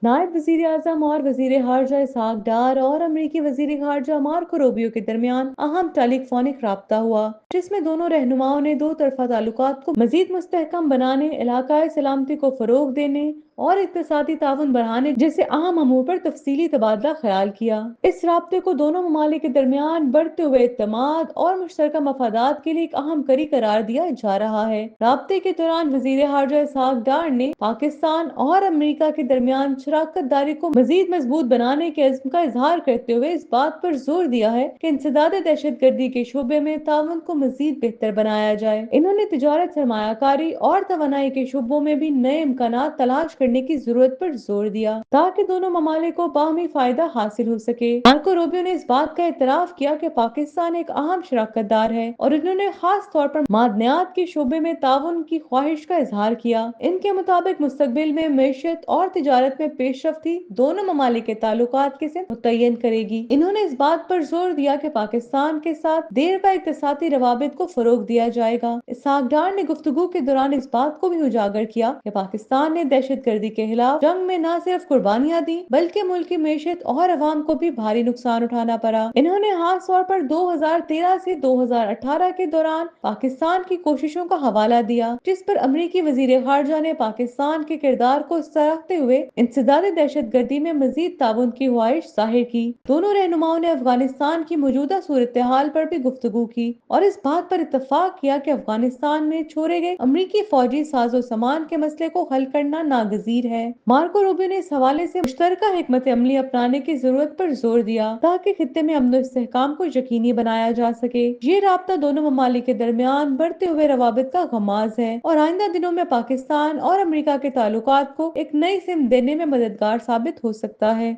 नायब वजीर आजम और वजीर खारजा इसहाक डार और अमरीकी वजीर खारजा मार्को रूबियो के दरमियान अहम टेलीफोनिक राब्ता हुआ, जिसमें दोनों रहनुमाओं ने दो तरफा ताल्लुकात को मजीद मुस्तहकम बनाने, इलाकाई सलामती को फरोग देने और इक्तिसादी ताउन बढ़ाने जैसे अहम अमूर पर तफसीली तबादला ख्याल किया। इस राब्ते को दोनों ममालिक के दरमियान बढ़ते हुए इत्तेमाद और मुश्तरका मफादात के लिए एक अहम कड़ी करार दिया जा रहा है। राब्ते के दौरान वजीर खारजा इसहाक डार ने पाकिस्तान और अमेरिका के दरमियान शराकत दारी को मजीद मजबूत बनाने के अज़्म का इजहार करते हुए इस बात पर जोर दिया है कि इंसदाद दहशत गर्दी के शोबे में ताउन को मजीद बेहतर बनाया जाए। इन्होंने तिजारत, सरमायाकारी और तवानाई के शोबों में भी नए इम्कानात तलाश करने की जरूरत पर जोर दिया ताकि दोनों ममालिक को बाहमी फायदा हासिल हो सके। मार्को रूबियो ने इस बात का इतराफ किया कि पाकिस्तान एक अहम शराकत दार है और उन्होंने खास तौर पर मादनियात के शोबे में ताउन की ख्वाहिश का इजहार किया। इनके मुताबिक मुस्तकबिल में मैशत और तिजारत में पेशरफ्ती दोनों ममालिक के ताल्लुकात के सिर्फ मुतय्यन करेगी। इन्होंने इस बात पर जोर दिया कि पाकिस्तान के साथ देर पा इक्तिसादी रवाबित को फरोग दिया जाएगा। इसहाक डार ने गुफ्तगू के दौरान इस बात को भी उजागर किया कि पाकिस्तान ने दहशत गर्दी के खिलाफ जंग में न सिर्फ कुर्बानियां दी बल्कि मुल्क की मैशत और अवाम को भी भारी नुकसान उठाना पड़ा। इन्होंने खास तौर पर 2013 से 2018 के दौरान पाकिस्तान की कोशिशों का हवाला दिया, जिस पर अमरीकी वजीर खारजा ने पाकिस्तान के किरदार को सराहते हुए इंसदाद दहशत गर्दी में मजीद ताउन की ख्वाहिश जाहिर की। दोनों रहनुमाओं ने अफगानिस्तान की मौजूदा सूरत हाल पर भी गुफ्तगू की और इस बात पर इत्तफाक किया कि अफगानिस्तान में छोड़े गए अमरीकी फौजी साजो सामान के मसले को हल करना नागजीर है। मार्को रूबियो ने इस हवाले से मुश्तरका हिकमत अमली अपनाने की जरूरत पर जोर दिया ताकि खित्ते में अमन इस्तेहकाम को यकीनी बनाया जा सके। ये राब्ता दोनों ममालिक के दरमियान बढ़ते हुए रवाबित का गमाज है और आइंदा दिनों में पाकिस्तान और अमेरिका के ताल्लुकात को एक नई सिमत देने में मददगार साबित हो सकता है।